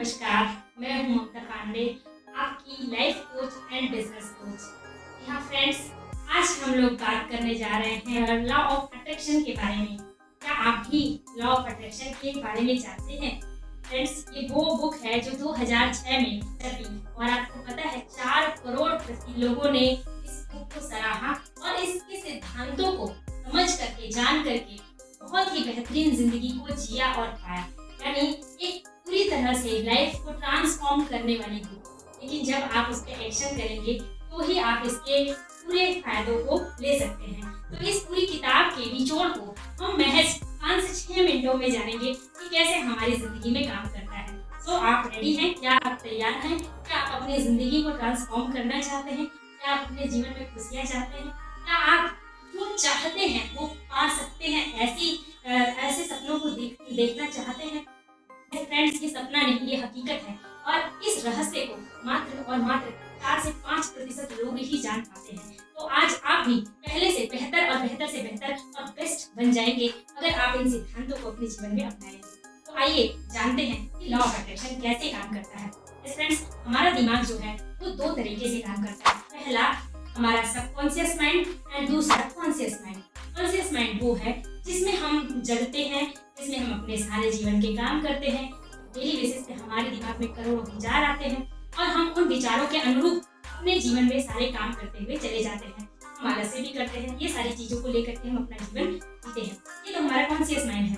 नमस्कार, मैं हूं ममता पांडे, आपकी life coach and business coach. यहाँ फ्रेंड्स, आज हम लोग बात करने जा रहे हैं लॉ ऑफ अट्रैक्शन के बारे में। क्या आप भी लॉ ऑफ अट्रैक्शन के बारे में जानते हैं? फ्रेंड्स, ये वो बुक है जो 2006 में छपी और आपको पता है 4 करोड़ लोगों ने इस बुक को सराहा और इसके सिद्धांतों को समझ करके, जान करके बहुत ही बेहतरीन जिंदगी को जिया और पाया। यानी एक पूरी तरह से लाइफ को ट्रांसफॉर्म करने वाली बुक। लेकिन जब आप उस पर एक्शन करेंगे तो ही आप इसके पूरे फायदों को ले सकते हैं। तो इस पूरी किताब के निचोड़ को हम महज 5 से 6 मिनटों में जानेंगे कि कैसे हमारी जिंदगी में काम करता है। तो आप रेडी हैं? क्या आप तैयार हैं? क्या आप अपनी जिंदगी को ट्रांसफॉर्म करना चाहते हैं? क्या आप अपने जीवन में खुशियाँ चाहते हैं? क्या आप जो चाहते हैं वो पा सकते हैं? ऐसे सपनों को देखना चाहते हैं? फ्रेंड्स, ये सपना नहीं, ये हकीकत है और इस रहस्य को मात्र और मात्र 4 से 5% लोग ही जान पाते हैं। तो आज आप भी पहले से बेहतर और बेहतर से बेहतर और बेस्ट बन जाएंगे अगर आप इन सिद्धांतों को अपने जीवन में अपनाएंगे। तो आइए जानते हैं कि लॉ ऑफ अट्रैक्शन कैसे काम करता है। फ्रेंड्स, हमारा दिमाग जो है वो 2 तरीके से काम करता है। पहला हमारा सबकॉन्शियस माइंड एंड दूसरा कॉन्शियस माइंड। कॉन्शियस माइंड वो है जिसमें हम जगते हैं, जिसमें हम अपने सारे जीवन के काम करते हैं। डेली बेसिस पे हमारे दिमाग में करोड़ों विचार आते हैं और हम उन विचारों के अनुरूप अपने जीवन में सारे काम करते हुए चले जाते हैं। हम आलस से भी करते हैं, ये सारी चीजों को लेकर के हम अपना जीवन जीते हैं। ये तो हमारा कॉन्शियस माइंड है।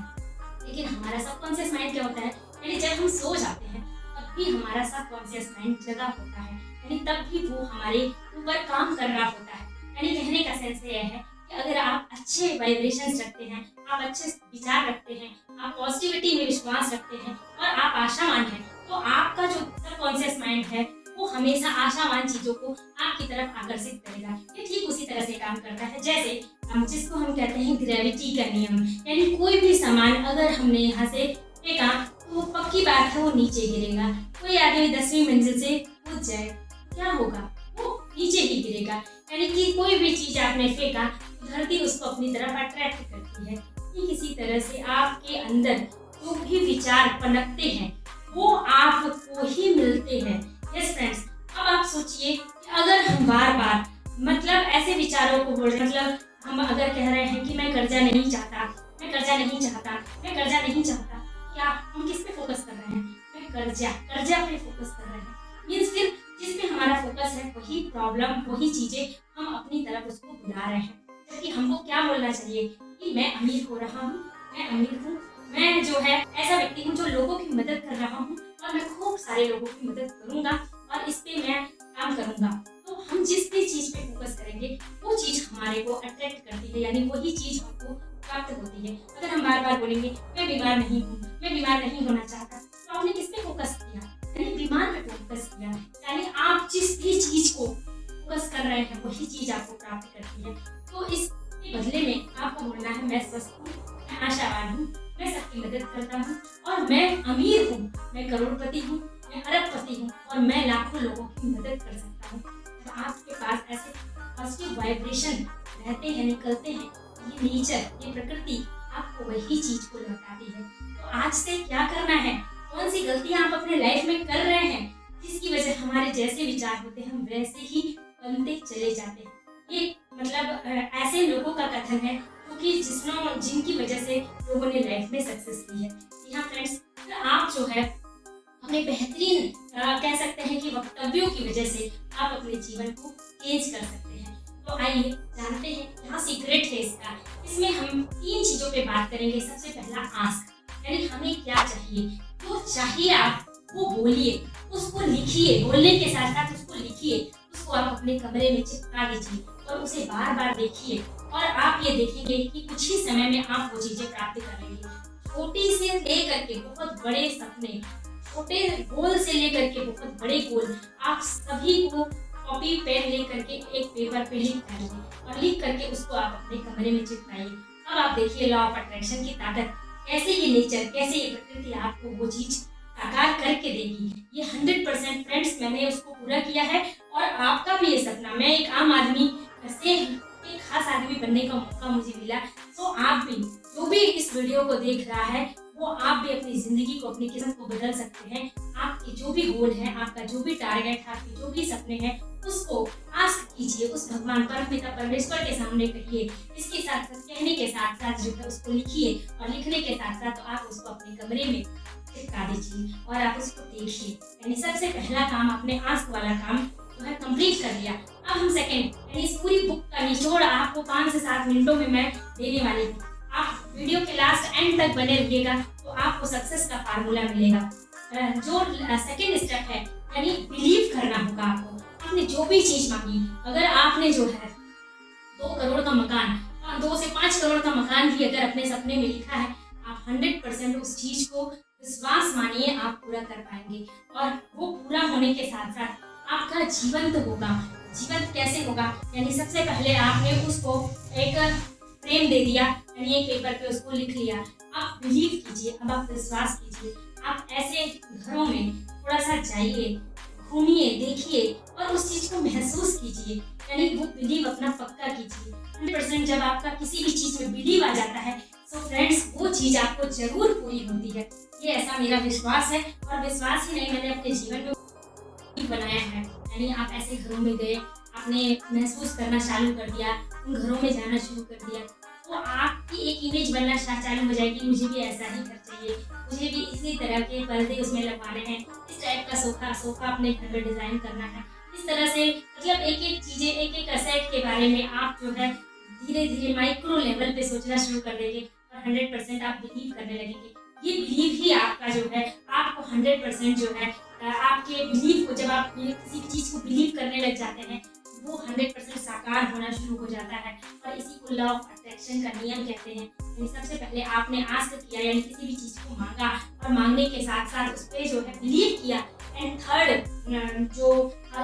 लेकिन हमारा सबकॉन्शियस माइंड क्या होता है? यानी जब हम सो जाते हैं तब भी हमारा सबकॉन्शियस माइंड जगा होता है, यानी तब भी वो हमारे ऊपर काम कर रहा होता है। यानी कहने का सेंस ये है कि अगर आप अच्छे वाइब्रेशंस रखते हैं, आप अच्छे विचार रखते हैं, आप पॉजिटिविटी में विश्वास रखते हैं और आप आशावान हैं, तो आपका जो सबकॉन्शियस माइंड है वो हमेशा आशावान चीजों को आपकी तरफ आकर्षित करेगा। ये ठीक उसी तरह से काम करता है जैसे जिसको हम कहते हैं ग्रेविटी का नियम। यानी कोई भी सामान अगर हमने यहाँ से फेंका तो पक्की बात है वो नीचे गिरेगा। कोई आदमी 10वीं मंजिल से कूद जाए, क्या होगा? वो नीचे ही गिरेगा। यानी कि कोई भी चीज आपने फेंका, धरती उसको अपनी तरफ अट्रैक्ट करती है। ठीक इसी तरह से आपके अंदर जो भी विचार पनपते हैं वो आपको ही मिलते हैं। यस फ्रेंड्स, अब आप सोचिए कि अगर हम बार बार मतलब ऐसे विचारों को मतलब हम अगर कह रहे हैं कि मैं कर्जा नहीं चाहता, मैं कर्जा नहीं चाहता, मैं कर्जा नहीं चाहता, क्या हम किस पे फोकस कर रहे हैं? मैं कर्जा पे फोकस कर रहे हैं। मीन्स फिर जिस पे हमारा फोकस है वही प्रॉब्लम, वही चीजें हम अपनी तरफ उसको बुला रहे हैं। जबकि हमको क्या बोलना चाहिए कि मैं अमीर हो रहा हूँ, मैं अमीर हूँ, मैं जो है ऐसा व्यक्ति हूँ जो लोगों की मदद कर रहा हूँ और मैं खूब सारे लोगों की मदद करूंगा और इस पे मैं काम करूंगा। तो हम जिस भी चीज पे फोकस करेंगे वो चीज हमारे को अट्रैक्ट करती है, यानी वही चीज हमको प्राप्त होती है। अगर हम बार बार बोलेंगे मैं बीमार नहीं हूँ, मैं बीमार नहीं होना चाहता, तो आपने किस पे फोकस किया? यानी बीमार पे फोकस किया। यानी आप जिस भी चीज को फोकस कर रहे हैं वही चीज आपको प्राप्त करती है। तो इसके बदले में आपको बोलना है मैं स्वस्थ हूँ, मैं आशावान हूँ, मैं सबकी मदद करता हूँ और मैं अमीर हूँ, मैं करोड़पति हूँ, मैं अरबपति हूँ और मैं लाखों लोगों की मदद कर सकता हूँ। जब आपके पास ऐसे पॉजिटिव वाइब्रेशन रहते हैं, निकलते हैं, ये नेचर, ये प्रकृति आपको वही चीज को लौटाती है। तो आज से क्या करना है? कौन सी गलतियां आप अपने लाइफ में कर रहे हैं जिसकी वजह हमारे जैसे विचार होते हैं हम वैसे ही बनते चले जाते हैं? ये मतलब ऐसे लोगों का कथन है क्योंकि जिनकी वजह से लोगों ने लाइफ में सक्सेस की है। यहाँ फ्रेंड्स, आप जो है अपने बेहतरीन कह सकते हैं कि वक्तव्यों की वजह से आप अपने जीवन को चेंज कर सकते हैं। तो आइए जानते हैं क्या सीक्रेट है इसका। इसमें हम 3 चीजों पे बात करेंगे। सबसे पहला आस्क, यानी हमें क्या चाहिए, जो चाहिए आप वो बोलिए, उसको लिखिए, बोलने के साथ साथ उसको लिखिए, उसको आप अपने कमरे में चिपका दीजिए और उसे बार बार देखिए और आप ये देखेंगे कि कुछ ही समय में आप वो चीजें प्राप्त करेंगे। छोटी से लेकर के बहुत बड़े सपने, छोटे गोल से लेकर के बहुत बड़े गोल, आप सभी को कॉपी पेन लेकर के एक पेपर पे लिख डालिए और लिख करके उसको आप अपने कमरे में चिपकाइए। अब आप देखिए लॉ ऑफ अट्रैक्शन की ताकत, कैसे ये नेचर, कैसे ये प्रकृति आपको वो चीज साकार करके देगी। ये 100% फ्रेंड्स मैंने उसको पूरा किया है और आपका भी ये सपना, मैं एक आम आदमी से एक खास आदमी बनने का मौका मुझे मिला, तो आप भी जो भी इस वीडियो को देख रहा है वो आप भी अपनी ज़िंदगी को, अपनी किस्मत को बदल सकते हैं। आपके जो भी गोल है, आपका जो भी टारगेट है, आपके जो भी सपने हैं, उसको आस्क कीजिए, उस भगवान परमपिता परमेश्वर के सामने कहिए। इसके साथ साथ कहने के साथ साथ जो है उसको लिखिए, और लिखने के साथ साथ आप उसको अपने कमरे में चिपका दीजिए और आप उसको देखिए। यानी सबसे पहला काम आपने आस्क वाला काम जो है कंप्लीट कर लिया। अब हम सेकंड, यानी इस पूरी बुक का निचोड़ आपको 5 से 7 मिनटों में मैं देने वाली हूँ। आप वीडियो के लास्ट एंड तक बने रहिएगा तो आपको सक्सेस का फार्मूला मिलेगा। जो सेकंड स्टेप है, यानी बिलीव करना होगा आपको। आपने जो भी चीज मांगी, अगर आपने जो है 2 करोड़ का मकान, 2 से 5 करोड़ का मकान भी अगर अपने सपने में लिखा है, आप 100% उस चीज को विश्वास मानिए आप पूरा कर पाएंगे। और वो पूरा होने के साथ साथ आपका जीवंत होगा। जीवंत कैसे होगा? यानी सबसे पहले आपने उसको एक फ्रेम दे दिया, यानी एक पेपर पे उसको लिख लिया। आप बिलीव कीजिए, अब आप विश्वास कीजिए। आप ऐसे घरों में थोड़ा सा जाइए, घूमिए, देखिए और उस चीज को महसूस कीजिए। यानी वो बिलीव अपना पक्का कीजिए। 100% जब आपका किसी भी चीज में बिलीव आ जाता है, तो फ्रेंड्स वो चीज आपको जरूर पूरी होती है। ये ऐसा मेरा विश्वास है, और विश्वास ही नहीं, मैंने अपने जीवन में बनाया है। यानी आप ऐसे घरों में गए, आपने महसूस करना चालू कर दिया, उन घरों में जाना शुरू कर दिया, तो आपकी एक इमेज बनना चालू हो जाएगी। मुझे भी ऐसा ही घर चाहिए, मुझे भी इसी तरह के पर्दे उसमें लगवाने हैं, इस टाइप का सोफा अपने घर में डिजाइन करना है। इस तरह से मतलब एक एक चीजें, एक एक असेट के बारे में आप जो है धीरे धीरे माइक्रो लेवल पे सोचना शुरू कर देंगे, और 100% आप बिलीव करने लगेंगे। ये बिलीव ही आपका जो है, आपको 100% जो है आपके बिलीव को, जब आप किसी भी चीज को बिलीव करने लग जाते हैं, वो 100% साकार होना शुरू हो जाता है। और इसी को लॉ ऑफ अट्रैक्शन का नियम कहते हैं। यानी सबसे पहले आपने आस्क किया, यानी किसी भी चीज को मांगा, और मांगने के साथ साथ उस पर जो है बिलीव किया। एंड थर्ड जो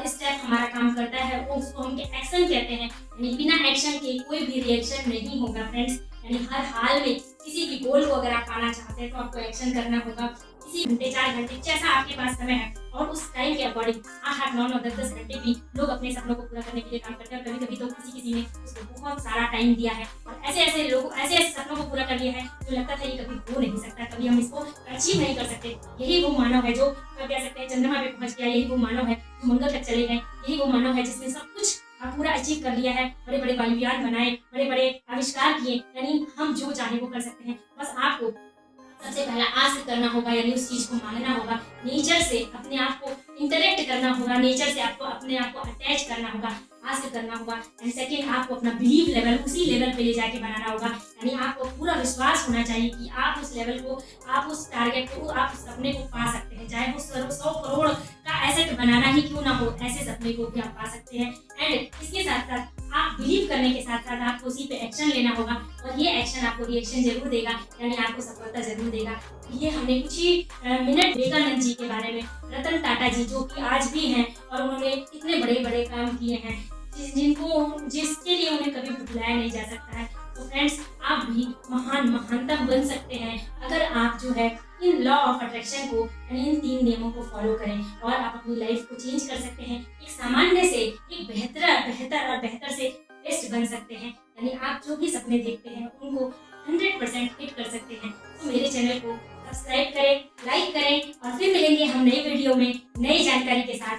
स्टेप हमारा काम करता है, वो उसको हम एक्शन कहते हैं। यानी बिना एक्शन के कोई भी रिएक्शन नहीं होगा फ्रेंड्स। यानी हर हाल में किसी भी गोल को अगर आप पाना चाहते हैं, तो आपको एक्शन करना होगा। किसी घंटे, 4 घंटे, जैसा आपके पास समय है, और उस टाइम के अकॉर्डिंग 8, 9, 10 घंटे भी लोग अपने सपनों को पूरा करने के लिए काम करते हैं। कभी कभी तो किसी ने उसको बहुत सारा टाइम दिया है, और ऐसे लोग ऐसे सपनों को पूरा कर लिया है जो लगता था ये कभी हो नहीं सकता, कभी हम इसको अचीव नहीं कर सकते। यही वो मानव है जो कह सकते हैं चंद्रमा पे पहुंच गया, यही वो मानव है जो मंगल तक चले गए, यही वो मानव है जिसने सब कुछ पूरा अचीव कर लिया है, बड़े बड़े वायुयान बनाए, बड़े बड़े आविष्कार किए। यानी हम जो चाहे वो कर सकते हैं। बस आपको सबसे पहला आस्क करना होगा, यानी उस चीज को मांगना होगा, नेचर से अपने आप को इंटरेक्ट करना होगा, नेचर से आपको अपने आप को अटैच करना होगा, आस्क करना होगा। एंड सेकेंड, आपको अपना बिलीव लेवल उसी लेवल पे ले जाके बनाना होगा। यानी आपको पूरा विश्वास होना चाहिए कि आप उस लेवल को, आप उस टारगेट को, आप उस सपने को पा सकते हैं। चाहे वो 100 करोड़ का एसेट बनाना ही क्यों ना हो, ऐसे सपने को भी आप पा सकते हैं। एंड इसके साथ साथ आप बिलीव करने के साथ साथ आपको उसी पे एक्शन लेना होगा, और ये एक्शन आपको रिएक्शन जरूर देगा, यानी आपको सफलता जरूर देगा। ये हमने कुछ ही मिनट विवेकानंद जी के बारे में, रतन टाटा जी जो कि आज भी हैं, और उन्होंने इतने बड़े बड़े काम किए हैं जिसके लिए उन्हें कभी भुलाया नहीं जा सकता है। तो फ्रेंड्स, आप भी महानतम बन सकते हैं अगर आप जो है इन लॉ ऑफ अट्रैक्शन को, यानी इन 3 नियमों को फॉलो करें, और आप अपनी लाइफ को चेंज कर सकते हैं। एक सामान्य से एक बेहतर से बेस्ट बन सकते हैं। यानी आप जो भी सपने देखते हैं उनको